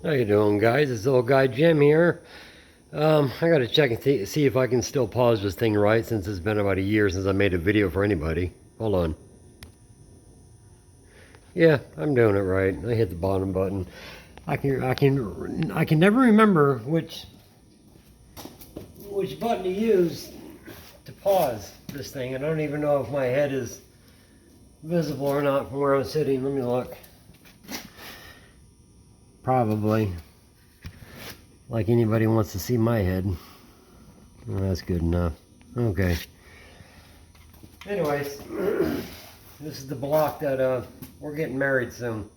How you doing, guys? It's old guy Jim here. I gotta check and see if I can still pause this thing right, since it's been about a year since I made a video for anybody. Hold on. Yeah, I'm doing it right. I hit the bottom button. I can never remember which button to use to pause this thing. And I don't even know if my head is visible or not from where I'm sitting. Let me look. Probably. Like anybody wants to see my head. Well, that's good enough. Okay. Anyways, this is the block that we're getting married soon.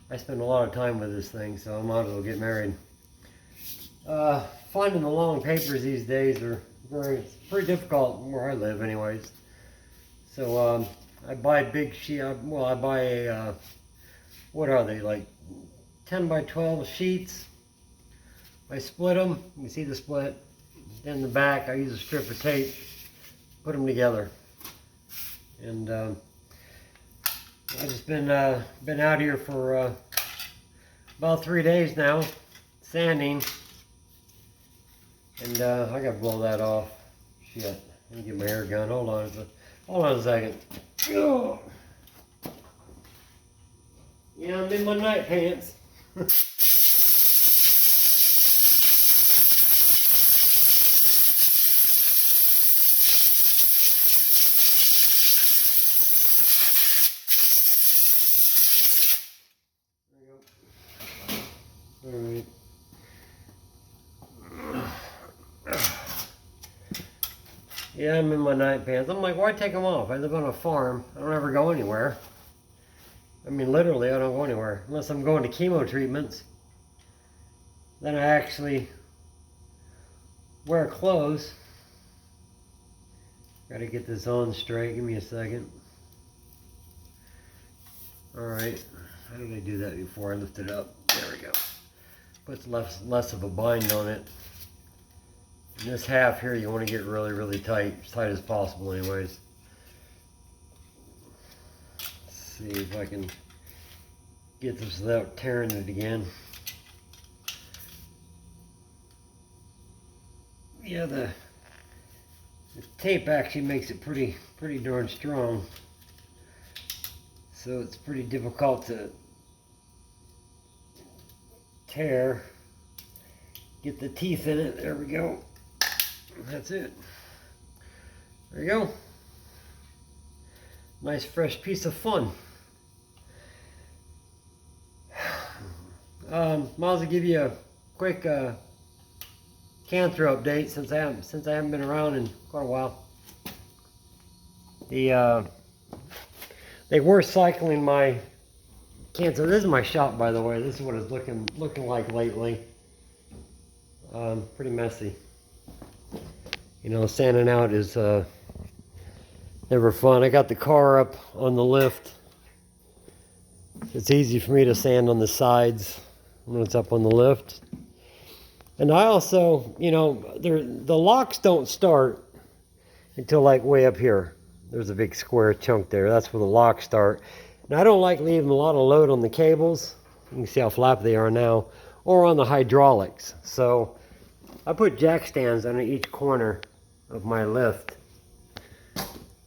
I spend a lot of time with this thing, so I might as well get married. Finding the long papers these days are pretty difficult where I live, anyways. So I buy big sheet. Well, I buy a what are they, like 10 by 12 sheets. I split them. You can see the split. In the back, I use a strip of tape, put them together. And I've just been out here for about 3 days now, sanding. And I gotta blow that off. Shit, let me get my air gun. Hold on a second. Oh. Yeah, I'm in my night pants. Alright. Yeah, I'm in my night pants. I'm like, why take them off? I live on a farm. I don't ever go anywhere. I mean, literally, I don't go anywhere. Unless I'm going to chemo treatments. Then I actually wear clothes. Gotta get this on straight. Give me a second. Alright. How did I do that before I lift it up? There we go. Puts less of a bind on it. And this half here you want to get really tight, as tight as possible anyways. Let's see if I can get this without tearing it again. Yeah, the tape actually makes it pretty darn strong. So it's pretty difficult to tear. Get the teeth in it. There we go. That's it. There you go. Nice fresh piece of fun. Might as well give you a quick cancer update since I haven't been around in quite a while. They were cycling my cancer. This is my shop, by the way. This is what it's looking like lately. Pretty messy. You know, sanding out is never fun. I got the car up on the lift. It's easy for me to sand on the sides when it's up on the lift. And I also, you know, the locks don't start until like way up here. There's a big square chunk there. That's where the locks start. And I don't like leaving a lot of load on the cables. You can see how flat they are now. Or on the hydraulics. So I put jack stands on each corner of my lift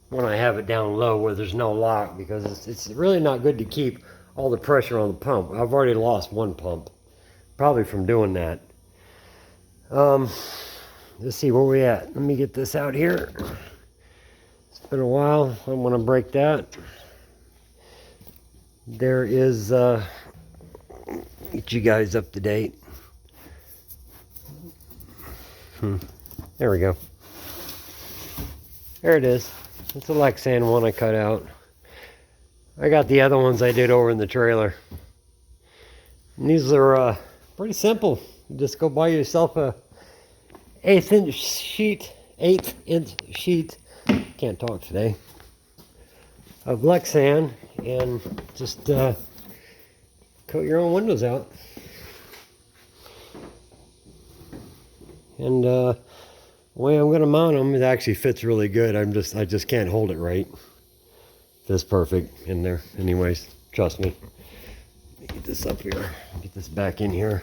when I have it down low where there's no lock, because it's really not good to keep all the pressure on the pump. I've already lost one pump, probably from doing that. Let's see where we at. Let me get this out here. It's been a while. I want to break that. There is get you guys up to date. There we go. There it is. It's a lexan one I cut out. I got the other ones I did over in the trailer. And these are pretty simple. You just go buy yourself a 1/8 inch sheet. Can't talk today. Of lexan, and just coat your own windows out. And the way I'm going to mount them, it actually fits really good. I just can't hold it right. Fits perfect in there anyways, trust me. Get this up here. Get this back in here.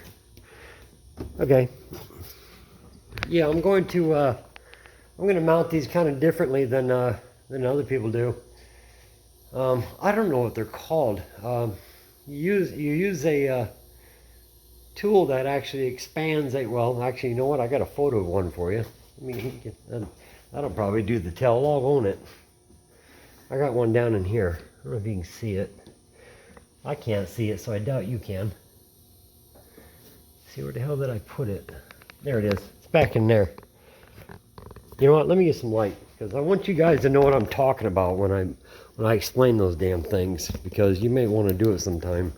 Okay. Yeah, I'm going to mount these kind of differently than other people do. I don't know what they're called. You use a tool that actually expands a, well, actually, you know what? I got a photo of one for you. I mean, that'll probably do the tell all, won't it? I got one down in here. I don't know if you can see it. I can't see it, so I doubt you can. See, where the hell did I put it? There it is. It's back in there. You know what? Let me get some light, because I want you guys to know what I'm talking about when I explain those damn things, because you may want to do it sometime.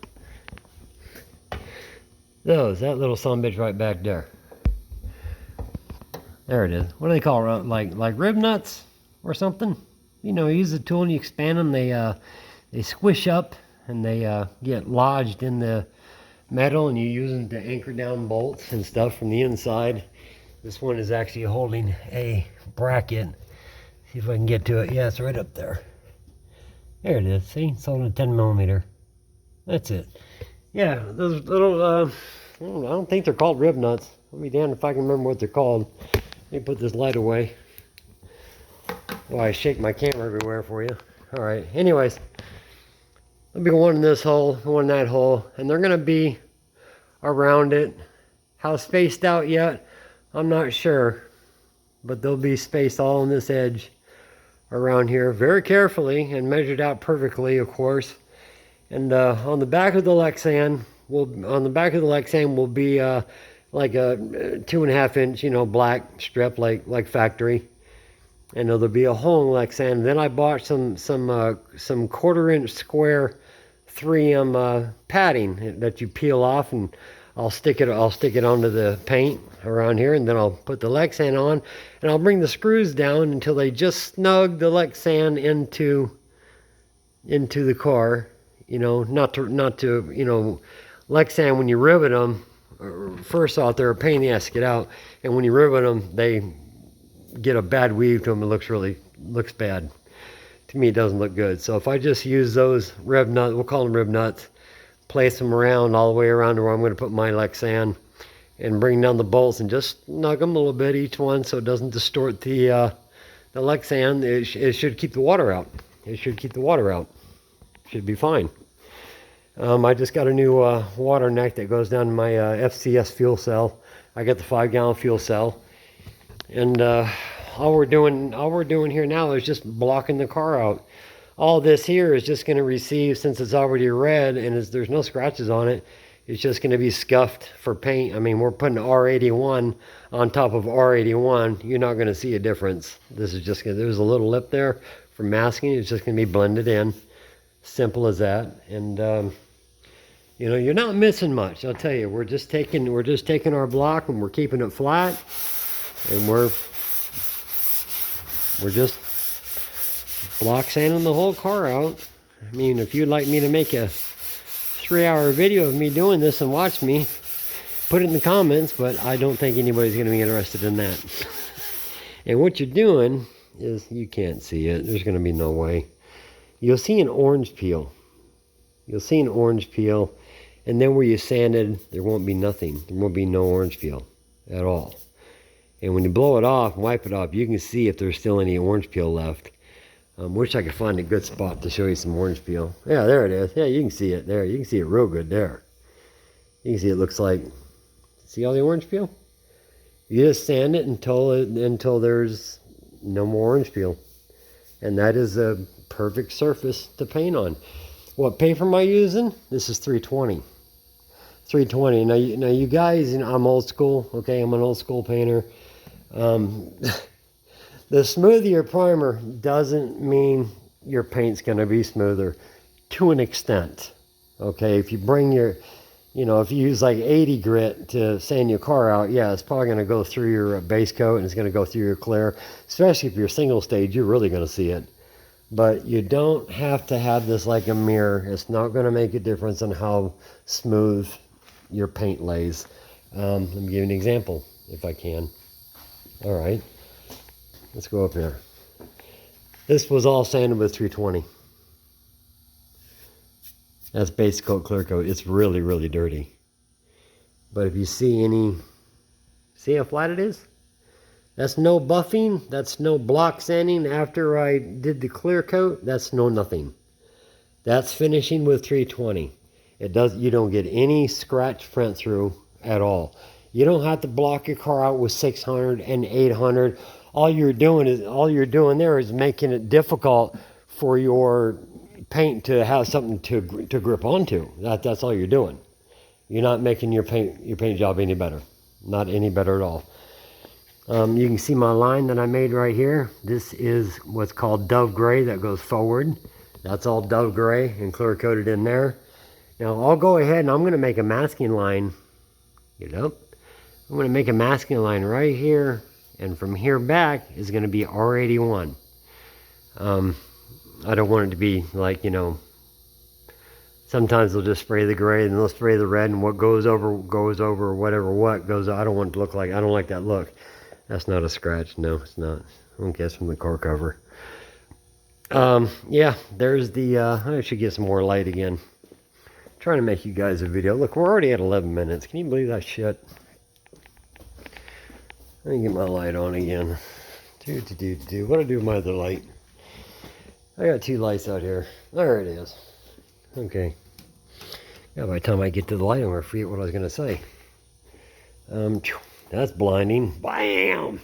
Those, that little son-bitch right back there. There it is. What do they call it? Like rib nuts or something? You know, you use the tool and you expand them. They squish up and they get lodged in the metal, and you use them to anchor down bolts and stuff from the inside. This one is actually holding a bracket. See if I can get to it. Yeah, it's right up there. There it is. See, it's holding a 10 millimeter. That's it. Yeah, those little, I don't think they're called rib nuts. I'll be damned if I can remember what they're called. Let me put this light away. Oh, I shake my camera everywhere for you. All right, anyways. There'll be one in this hole, one in that hole, and they're going to be around it. How spaced out yet, I'm not sure. But they'll be spaced all on this edge around here very carefully and measured out perfectly, of course. And on the back of the lexan will be like a 2.5 inch, you know, black strip like factory. And there'll be a hole in lexan. Then I bought some 1/4 inch square 3M padding that you peel off, and I'll stick it onto the paint around here, and then I'll put the lexan on, and I'll bring the screws down until they just snug the lexan into the car. You know, not to you know, lexan, when you rivet them, first off, they're a pain in the ass to get out, and when you rivet them, they get a bad weave to them. It looks bad. To me, it doesn't look good. So if I just use those rib nuts, we'll call them rib nuts, place them around all the way around to where I'm going to put my lexan, and bring down the bolts and just snug them a little bit, each one, so it doesn't distort the lexan. It should keep the water out. It should keep the water out. Should be fine. I just got a new water neck that goes down to my FCS fuel cell. I got the 5-gallon fuel cell, and all we're doing here now is just blocking the car out. All this here is just going to receive, since it's already red and there's no scratches on it, it's just going to be scuffed for paint. I mean, we're putting R81 on top of R81. You're not going to see a difference. This is just there's a little lip there for masking. It's just going to be blended in. Simple as that. And you know, you're not missing much. I'll tell you, we're just taking our block and we're keeping it flat, and we're just block sanding the whole car out. I mean, if you'd like me to make a 3-hour video of me doing this and watch me, put it in the comments, but I don't think anybody's going to be interested in that. And what you're doing is, you can't see it. There's going to be no way. You'll see an orange peel. You'll see an orange peel, and then where you sanded, there won't be nothing. There won't be no orange peel at all. And when you blow it off and wipe it off, you can see if there's still any orange peel left. Wish I could find a good spot to show you some orange peel. Yeah, there it is. Yeah, you can see it there. You can see it real good there. You can see it looks like, see all the orange peel? You just sand it until there's no more orange peel. And that is a perfect surface to paint on. What paper am I using? This is 320. 320. Now you guys, you know, I'm old school. Okay, I'm an old school painter. The smoother your primer doesn't mean your paint's going to be smoother, to an extent. Okay, if you bring your, you know, if you use like 80 grit to sand your car out, yeah, it's probably going to go through your base coat, and it's going to go through your clear. Especially if you're single stage, you're really going to see it. But you don't have to have this like a mirror. It's not going to make a difference on how smooth your paint lays. Let me give you an example, if I can. All right, let's go up here. This was all sanded with 320. That's base coat, clear coat. It's really, really dirty. But if you see how flat it is? That's no buffing. That's no block sanding after I did the clear coat. That's no nothing. That's finishing with 320. You don't get any scratch print through at all. You don't have to block your car out with 600 and 800. All you're doing there is making it difficult for your paint to have something to grip onto. That's all you're doing. You're not making your paint job any better. Not any better at all. You can see my line that I made right here. This is what's called Dove Gray that goes forward. That's all Dove Gray and clear coated in there. Now I'll go ahead and I'm going to make a masking line. Get up. I'm going to make a masking line right here, and from here back is going to be R81. I don't want it to be like, sometimes they'll just spray the gray and they'll spray the red, and what goes over, whatever what goes, I don't want it to look like, I don't like that look. That's not a scratch, no, it's not. I guess from the car cover. Yeah, there's the, I should get some more light again. Trying to make you guys a video. Look, we're already at 11 minutes. Can you believe that shit? Let me get my light on again. What do I do with my other light? I got 2 lights out here. There it is. Okay. Yeah, by the time I get to the light, I'm going to forget what I was going to say. That's blinding. Bam!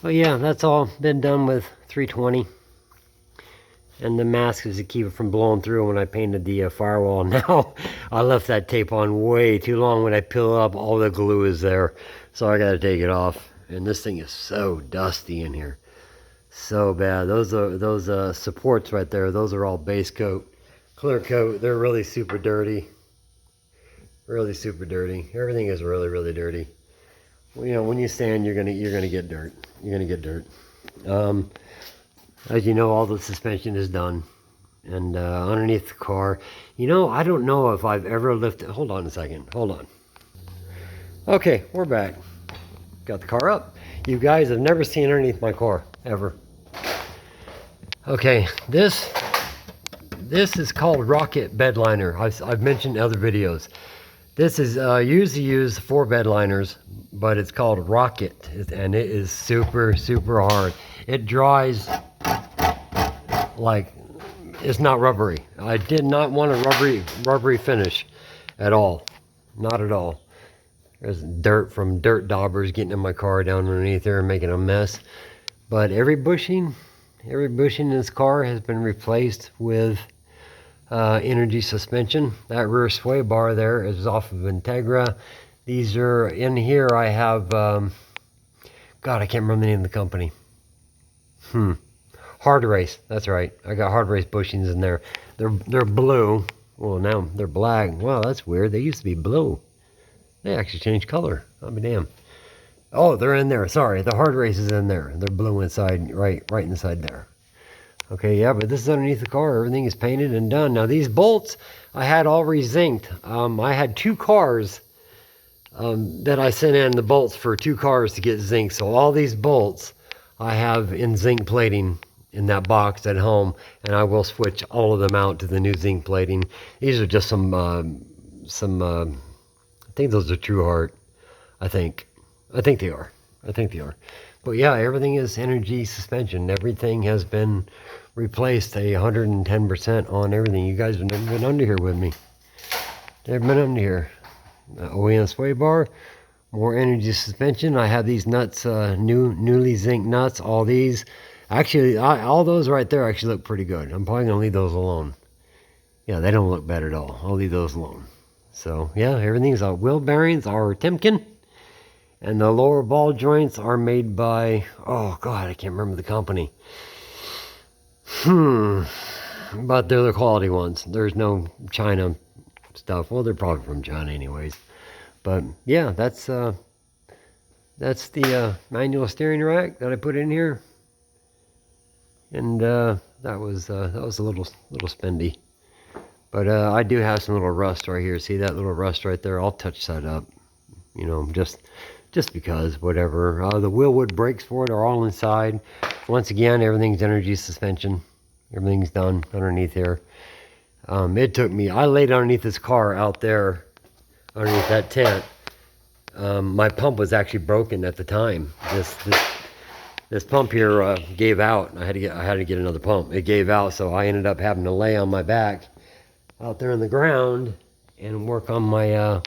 Well, yeah, that's all been done with 320. And the mask is to keep it from blowing through when I painted the firewall. Now, I left that tape on way too long. When I peel it up, all the glue is there. So I got to take it off. And this thing is so dusty in here. So bad. Those supports right there, those are all base coat. Clear coat, they're really super dirty. Really super dirty. Everything is really, really dirty. Well, when you sand, you're gonna get dirt. You're gonna get dirt. As you know, all the suspension is done, and underneath the car, I don't know if I've ever lifted. Hold on a second. Hold on. Okay, we're back. Got the car up. You guys have never seen underneath my car ever. Okay, this is called Rocket Bed Liner. I've mentioned in other videos. This is usually used for bed liners, but it's called Rocket, and it is super, super hard. It dries like it's not rubbery. I did not want a rubbery finish at all. Not at all. There's dirt from dirt daubers getting in my car down underneath there and making a mess. But every bushing in this car has been replaced with energy suspension. That rear sway bar there is off of Integra. These are in here. I have God, I can't remember the name of the company. Hard Race. That's right. I got Hard Race bushings in there. They're blue. Well, now they're black. Wow, that's weird. They used to be blue. They actually changed color. I'll be damned. Oh, they're in there. Sorry, the Hard Race is in there. They're blue inside, right inside there. Okay, yeah, but this is underneath the car. Everything is painted and done. Now, these bolts, I had all re-zinced. I had 2 cars that I sent in the bolts for 2 cars to get zinc. So all these bolts I have in zinc plating in that box at home, and I will switch all of them out to the new zinc plating. These are just some I think those are True Heart. I think they are. But yeah, everything is energy suspension. Everything has been replaced 110% on everything. You guys have never been under here with me. Never been under here. OEM sway bar, more energy suspension. I have these nuts, newly zinc nuts. All these, actually, all those right there actually look pretty good. I'm probably gonna leave those alone. Yeah, they don't look bad at all. I'll leave those alone. So yeah, everything's wheel bearings are Timken, and the lower ball joints are made by, oh God, I can't remember the company. But they're the quality ones. There's no China stuff. Well, they're probably from China anyways. But yeah, that's the manual steering rack that I put in here, and that was a little spendy. But I do have some little rust right here. See that little rust right there? I'll touch that up, just because, whatever. The wheel wood brakes for it are all inside. Once again, everything's energy suspension. Everything's done underneath here. It took me, I laid underneath this car out there, underneath that tent. My pump was actually broken at the time. This pump here gave out. I had to get another pump. It gave out, so I ended up having to lay on my back out there in the ground and work on my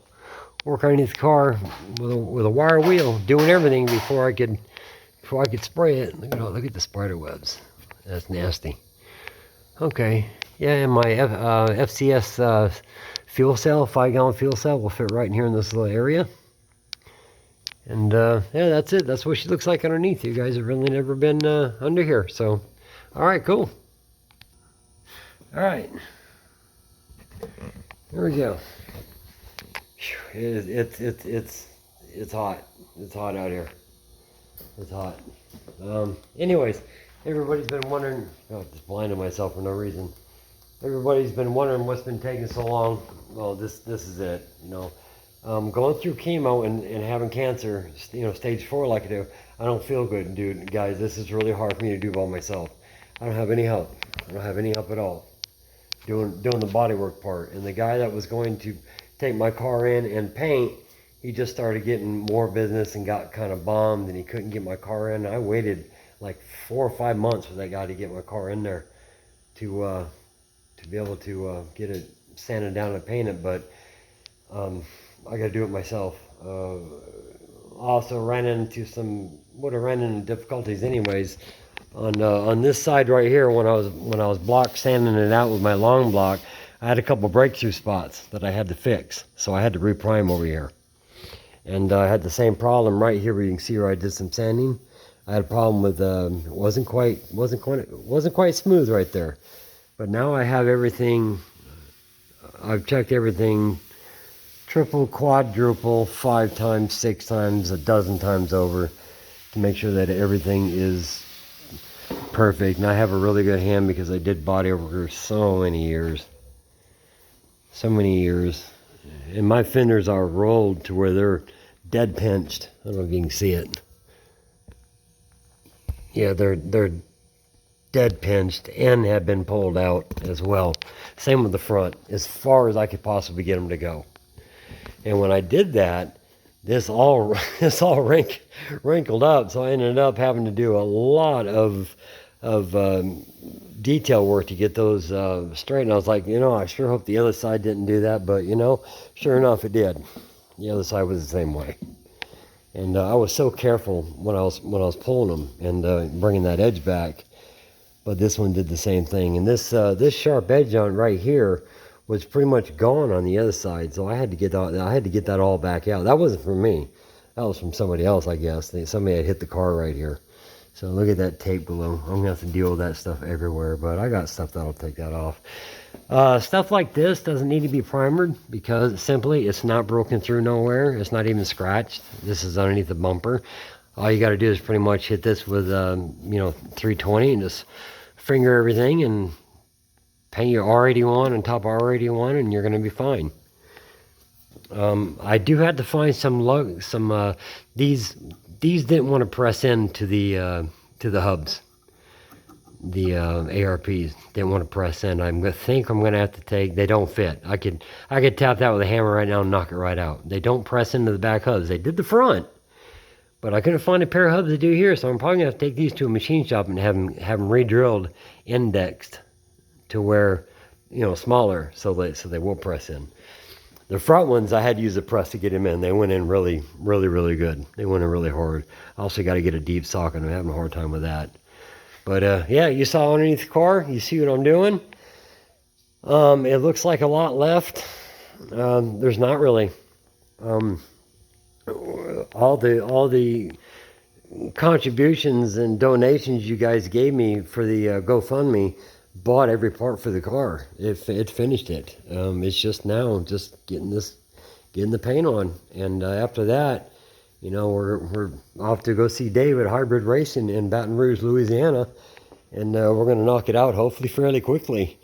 work underneath the car with a wire wheel, doing everything before I could spray it. Look at the spider webs. That's nasty. Okay, yeah, and my FCS fuel cell, 5-gallon fuel cell, will fit right in here in this little area. And yeah, that's it. That's what she looks like underneath. You guys have really never been under here. So, all right, cool. All right, there we go. It's hot. It's hot out here. It's hot. Anyways, everybody's been wondering. Oh, just blinding myself for no reason. Everybody's been wondering what's been taking so long. Well, this is it. Going through chemo and having cancer, stage 4 like I do, I don't feel good, dude. Guys, this is really hard for me to do by myself. I don't have any help. I don't have any help at all. Doing the bodywork part. And the guy that was going to take my car in and paint, he just started getting more business and got kind of bombed, and he couldn't get my car in. I waited like 4 or 5 months for that guy to get my car in there to be able to get it sanded down and painted, but I got to do it myself. Also would have ran into difficulties anyways on this side right here when I was block sanding it out with my long block. I had a couple breakthrough spots that I had to fix, so I had to reprime over here. And I had the same problem right here where you can see where I did some sanding. I had a problem with it wasn't quite smooth right there. But now I have everything. I've checked everything triple, quadruple, 5 times, 6 times, a dozen times over to make sure that everything is perfect. And I have a really good hand because I did body over here so many years. And my fenders are rolled to where they're dead pinched. I don't know if you can see it. Yeah, they're dead pinched and have been pulled out as well. Same with the front, as far as I could possibly get them to go. And when I did that, this all wrinkled up, so I ended up having to do a lot of detail work to get those straight. And I was like, I sure hope the other side didn't do that, but sure enough, it did. The other side was the same way. And I was so careful when I was pulling them and bringing that edge back. But this one did the same thing. And this sharp edge on right here was pretty much gone on the other side. So I had to get that all back out. That wasn't from me. That was from somebody else, I guess. Somebody had hit the car right here. So look at that tape below. I'm gonna have to deal with that stuff everywhere, but I got stuff that'll take that off. Stuff like this doesn't need to be primered because simply it's not broken through nowhere. It's not even scratched. This is underneath the bumper. All you got to do is pretty much hit this with 320 and just finger everything and paint your R81 on top of R81 and you're going to be fine. I do have to find these didn't want to press into the hubs. The ARPs didn't want to press in. I think I'm going to have to take. They don't fit. I could tap that with a hammer right now and knock it right out. They don't press into the back hubs. They did the front, but I couldn't find a pair of hubs to do here. So I'm probably going to have to take these to a machine shop and have them re-drilled, indexed to where smaller, so they will press in. The front ones I had to use a press to get them in. They went in really, really, really good. They went in really hard. I also got to get a deep socket. I'm having a hard time with that. But yeah, you saw underneath the car. You see what I'm doing. It looks like a lot left. There's not really. All the contributions and donations you guys gave me for the GoFundMe bought every part for the car. It finished it. It's just now just getting the paint on, and after that, we're off to go see Dave at Hybrid Racing in Baton Rouge, Louisiana, and we're going to knock it out hopefully fairly quickly.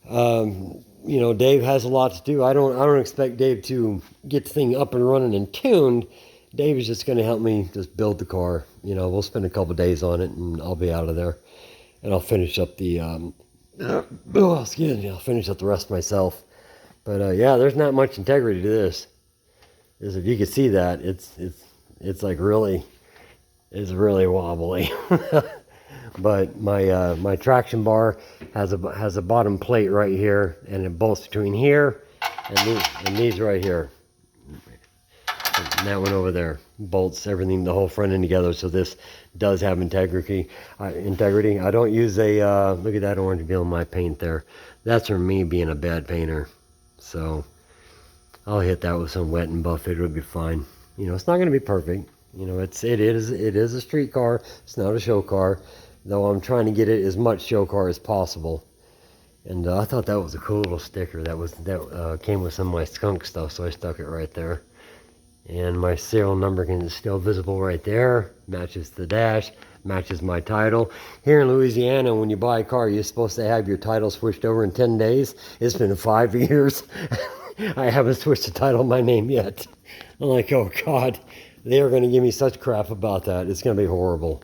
Dave has a lot to do. I don't expect Dave to get the thing up and running and tuned. Dave is just going to help me just build the car. We'll spend a couple days on it, and I'll be out of there, and I'll finish up the Oh, excuse me, I'll finish up the rest myself. But yeah, there's not much integrity to this. As if you can see that, it's like really, it's really wobbly. But my traction bar has a bottom plate right here, and it bolts between here and these right here. And that one over there bolts everything, the whole front end together. So this does have integrity. I don't use a look at that orange bit on my paint there. That's from me being a bad painter. So I'll hit that with some wet and buff. It'll be fine. You know, it's not going to be perfect. You know, it is a street car. It's not a show car, though I'm trying to get it as much show car as possible. And I thought that was a cool little sticker. That came with some of my skunk stuff, so I stuck it right there. And my serial number is still visible right there. Matches the dash, matches my title. Here in Louisiana, when you buy a car, you're supposed to have your title switched over in 10 days. It's been 5 years. I haven't switched the title of my name yet. I'm like, oh God, they are going to give me such crap about that. It's going to be horrible.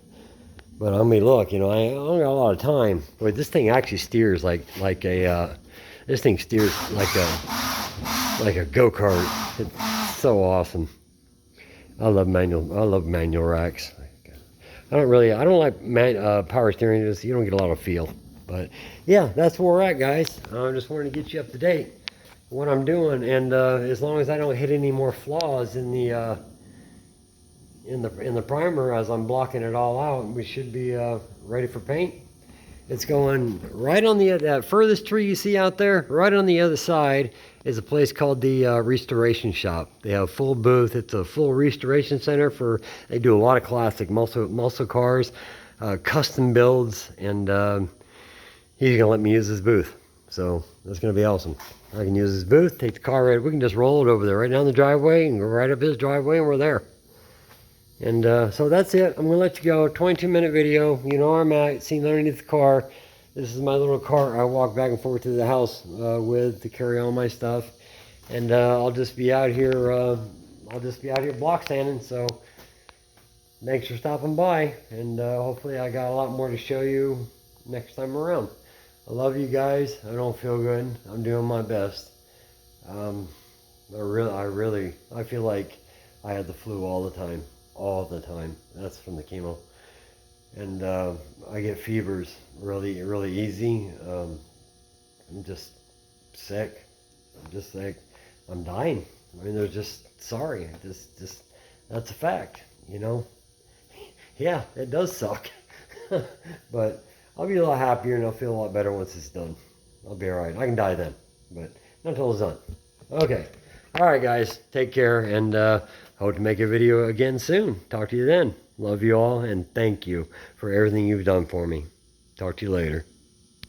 But I mean, look, you know, I don't got a lot of time. But this thing actually steers this thing steers like a go-kart. It's so awesome. I love manual racks. I don't like power steering. You don't get a lot of feel. But yeah, that's where we're at, guys. I just wanted to get you up to date what I'm doing, and as long as I don't hit any more flaws in the primer as I'm blocking it all out, we should be ready for paint. It's going right on that furthest tree you see out there. Right on the other side is a place called the Restoration Shop. They have a full booth. It's a full restoration center they do a lot of classic muscle cars, custom builds, and he's gonna let me use his booth. So that's gonna be awesome. I can use his booth, take the car right, we can just roll it over there right down the driveway and go right up his driveway, and we're there. And so that's it. I'm gonna let you go. 22-minute video. You know where I'm at. Seen underneath the car. This is my little cart I walk back and forth to the house with to carry all my stuff. And I'll just be out here. Block sanding. So thanks for stopping by. And hopefully I got a lot more to show you next time around. I love you guys. I don't feel good. I'm doing my best. I feel like I had the flu all the time. All the time. That's from the chemo. And I get fevers really, really easy. I'm just sick. I'm dying. I mean, they're just sorry. Just that's a fact, you know. Yeah, it does suck. But I'll be a lot happier and I'll feel a lot better once it's done. I'll be alright. I can die then, but not until it's done. Okay. Alright guys, take care, and hope to make a video again soon. Talk to you then. Love you all, and thank you for everything you've done for me. Talk to you later.